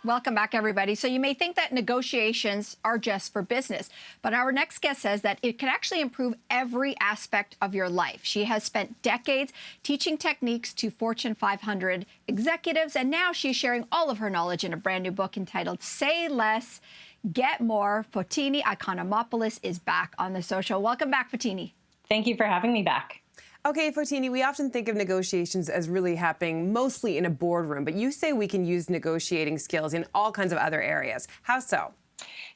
Welcome back, everybody. So you may think that negotiations are just for business, but our next guest says that it can actually improve every aspect of your life. She has spent decades teaching techniques to Fortune 500 executives, and now she's sharing all of her knowledge in a brand new book entitled Say Less, Get More. Fotini Iconomopoulos is back on the social. Welcome back, Fotini. Thank you for having me back. Okay, Fotini, we often think of negotiations as really happening mostly in a boardroom, but you say we can use negotiating skills in all kinds of other areas. How so?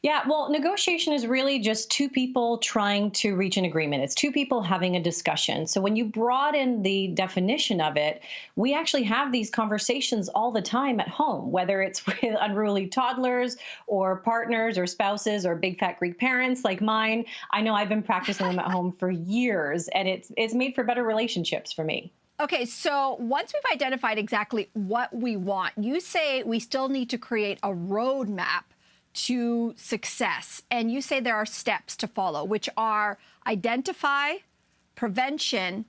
Yeah, well, negotiation is really just two people trying to reach an agreement. It's two people having a discussion. So when you broaden the definition of it, we actually have these conversations all the time at home, whether it's with unruly toddlers or partners or spouses or big fat Greek parents like mine. I know I've been practicing them at home for years, and it's made for better relationships for me. Okay, so once we've identified exactly what we want, you say we still need to create a roadmap to success. And you say there are steps to follow, which are identify, prevention,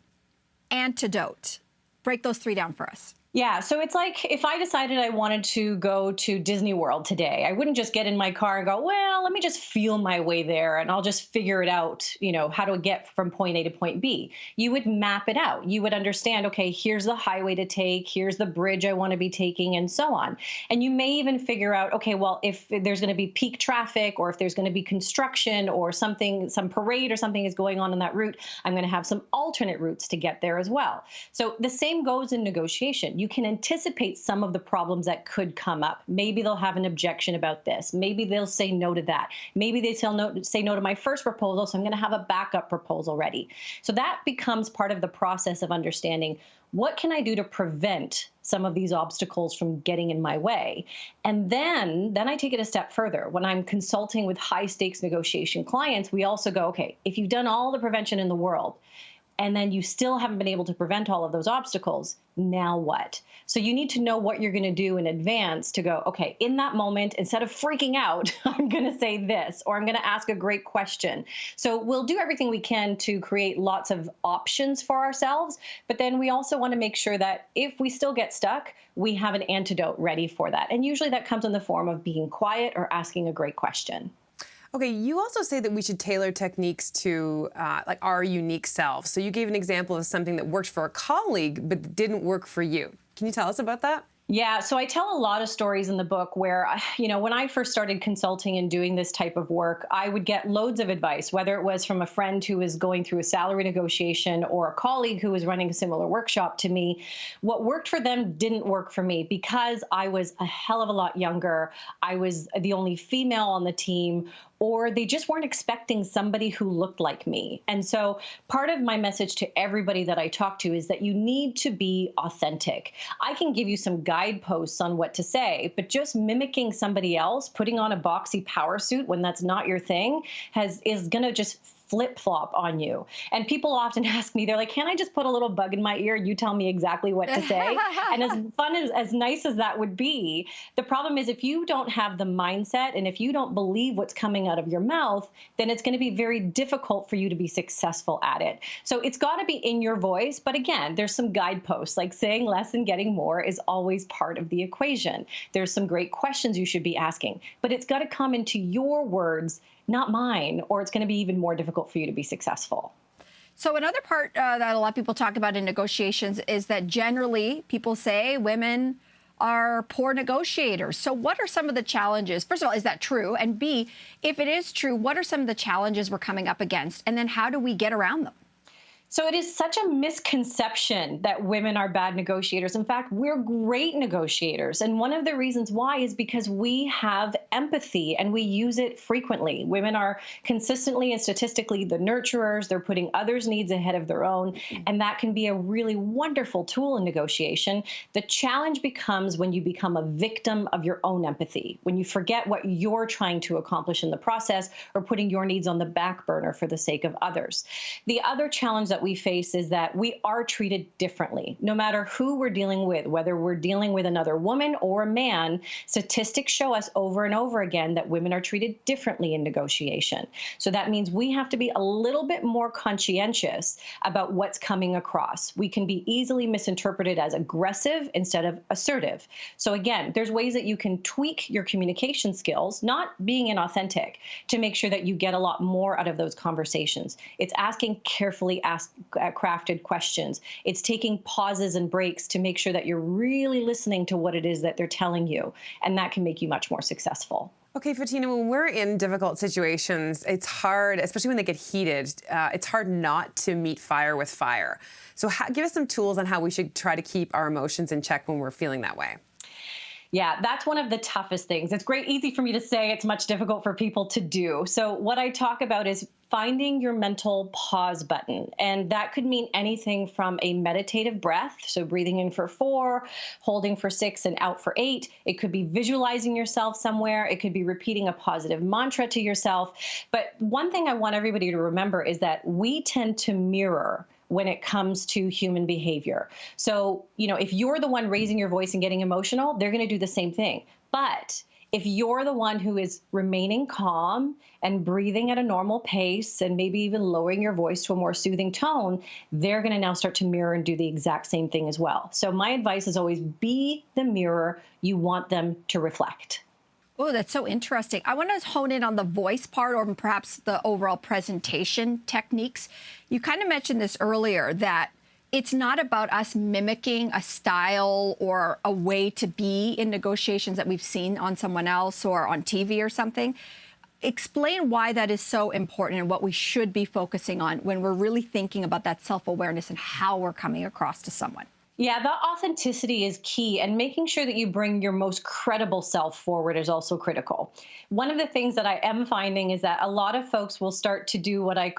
antidote. Break those three down for us. Yeah, so it's like if I decided I wanted to go to Disney World today, I wouldn't just get in my car and go, well, let me just feel my way there and I'll just figure it out, how to get from point A to point B. You would map it out. You would understand, okay, here's the highway to take, here's the bridge I want to be taking, and so on. And you may even figure out, okay, well, if there's going to be peak traffic or if there's going to be construction or something, some parade or something is going on that route, I'm going to have some alternate routes to get there as well. So the same goes in negotiation. You can anticipate some of the problems that could come up. Maybe they'll have an objection about this. Maybe they'll say no to that. Maybe they say no to my first proposal, so I'm going to have a backup proposal ready. So that becomes part of the process of understanding what can I do to prevent some of these obstacles from getting in my way. And then I take it a step further. When I'm consulting with high stakes negotiation clients, we also go, okay, if you've done all the prevention in the world, and then you still haven't been able to prevent all of those obstacles, now what? So you need to know what you're going to do in advance to go, okay, in that moment, instead of freaking out, I'm going to say this, or I'm going to ask a great question. So we'll do everything we can to create lots of options for ourselves, but then we also want to make sure that if we still get stuck, we have an antidote ready for that. And usually that comes in the form of being quiet or asking a great question. Okay, you also say that we should tailor techniques to like our unique selves. So you gave an example of something that worked for a colleague but didn't work for you. Can you tell us about that? Yeah, so I tell a lot of stories in the book where, when I first started consulting and doing this type of work, I would get loads of advice, whether it was from a friend who was going through a salary negotiation or a colleague who was running a similar workshop to me. What worked for them didn't work for me because I was a hell of a lot younger. I was the only female on the team, or they just weren't expecting somebody who looked like me. And so part of my message to everybody that I talk to is that you need to be authentic. I can give you some guideposts on what to say, but just mimicking somebody else, putting on a boxy power suit when that's not your thing, is going to just flip-flop on you. And people often ask me, they're like, can I just put a little bug in my ear? You tell me exactly what to say. And as fun as nice as that would be, the problem is if you don't have the mindset and if you don't believe what's coming out of your mouth, then it's going to be very difficult for you to be successful at it. So it's got to be in your voice. But again, there's some guideposts, like saying less and getting more is always part of the equation. There's some great questions you should be asking, but it's got to come into your words, not mine, or it's going to be even more difficult for you to be successful. So another part that a lot of people talk about in negotiations is that generally people say women are poor negotiators. So what are some of the challenges? First of all, is that true? And B, if it is true, what are some of the challenges we're coming up against? And then how do we get around them? So it is such a misconception that women are bad negotiators. In fact, we're great negotiators. And one of the reasons why is because we have empathy and we use it frequently. Women are consistently and statistically the nurturers. They're putting others' needs ahead of their own. And that can be a really wonderful tool in negotiation. The challenge becomes when you become a victim of your own empathy, when you forget what you're trying to accomplish in the process or putting your needs on the back burner for the sake of others. The other challenge that that we face is that we are treated differently. No matter who we're dealing with, whether we're dealing with another woman or a man, statistics show us over and over again that women are treated differently in negotiation. So that means we have to be a little bit more conscientious about what's coming across. We can be easily misinterpreted as aggressive instead of assertive. So again, there's ways that you can tweak your communication skills, not being inauthentic, to make sure that you get a lot more out of those conversations. It's asking carefully crafted questions. It's taking pauses and breaks to make sure that you're really listening to what it is that they're telling you. And that can make you much more successful. Okay, Fotini, when we're in difficult situations, it's hard, especially when they get heated, it's hard not to meet fire with fire. So give us some tools on how we should try to keep our emotions in check when we're feeling that way. Yeah, that's one of the toughest things. It's easy for me to say, it's much difficult for people to do. So what I talk about is finding your mental pause button. And that could mean anything from a meditative breath, so breathing in for 4, holding for 6, and out for 8. It could be visualizing yourself somewhere. It could be repeating a positive mantra to yourself. But one thing I want everybody to remember is that we tend to mirror when it comes to human behavior. So, if you're the one raising your voice and getting emotional, they're going to do the same thing. But if you're the one who is remaining calm and breathing at a normal pace and maybe even lowering your voice to a more soothing tone, they're going to now start to mirror and do the exact same thing as well. So my advice is always be the mirror you want them to reflect. Oh, that's so interesting. I want to hone in on the voice part, or perhaps the overall presentation techniques. You kind of mentioned this earlier, that it's not about us mimicking a style or a way to be in negotiations that we've seen on someone else or on TV or something. Explain why that is so important and what we should be focusing on when we're really thinking about that self-awareness and how we're coming across to someone. Yeah, the authenticity is key, and making sure that you bring your most credible self forward is also critical. One of the things that I am finding is that a lot of folks will start to do what I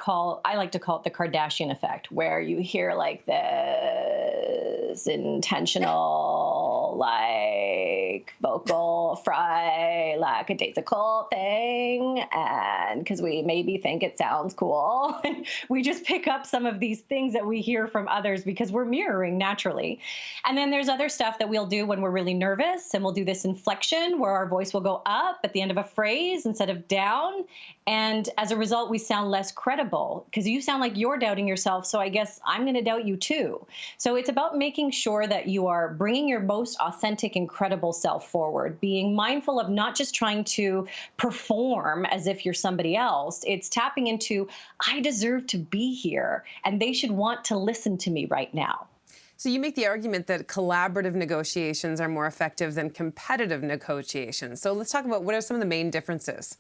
like to call it the Kardashian effect, where you hear like this intentional, like vocal fry, lackadaisical thing, and because we maybe think it sounds cool, we just pick up some of these things that we hear from others because we're mirroring naturally. And then there's other stuff that we'll do when we're really nervous, and we'll do this inflection where our voice will go up at the end of a phrase instead of down. And as a result, we sound less credible because you sound like you're doubting yourself. So I guess I'm going to doubt you too. So it's about making sure that you are bringing your most authentic and credible self forward, being mindful of not just trying to perform as if you're somebody else. It's tapping into, I deserve to be here, and they should want to listen to me right now. So you make the argument that collaborative negotiations are more effective than competitive negotiations. So let's talk about what are some of the main differences.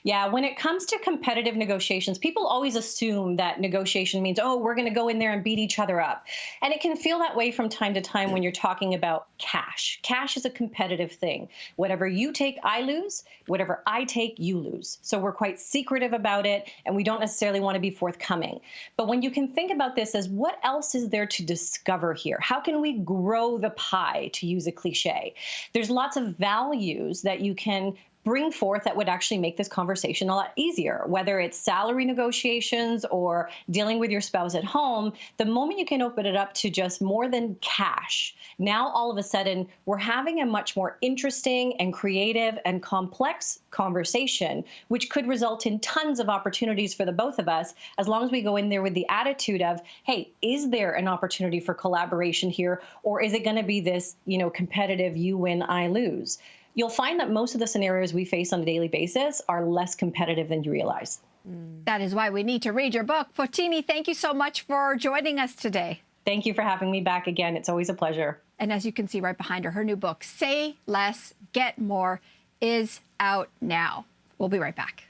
Yeah, when it comes to competitive negotiations, people always assume that negotiation means, oh, we're going to go in there and beat each other up. And it can feel that way from time to time when you're talking about cash. Cash is a competitive thing. Whatever you take, I lose. Whatever I take, you lose. So we're quite secretive about it, and we don't necessarily want to be forthcoming. But when you can think about this as what else is there to discover here? How can we grow the pie, to use a cliche? There's lots of values that you can bring forth that would actually make this conversation a lot easier, whether it's salary negotiations or dealing with your spouse at home. The moment you can open it up to just more than cash, now all of a sudden we're having a much more interesting and creative and complex conversation, which could result in tons of opportunities for the both of us, as long as we go in there with the attitude of, hey, is there an opportunity for collaboration here, or is it going to be this, competitive, you win, I lose? You'll find that most of the scenarios we face on a daily basis are less competitive than you realize. That is why we need to read your book. Fotini, thank you so much for joining us today. Thank you for having me back again. It's always a pleasure. And as you can see right behind her, her new book, Say Less, Get More, is out now. We'll be right back.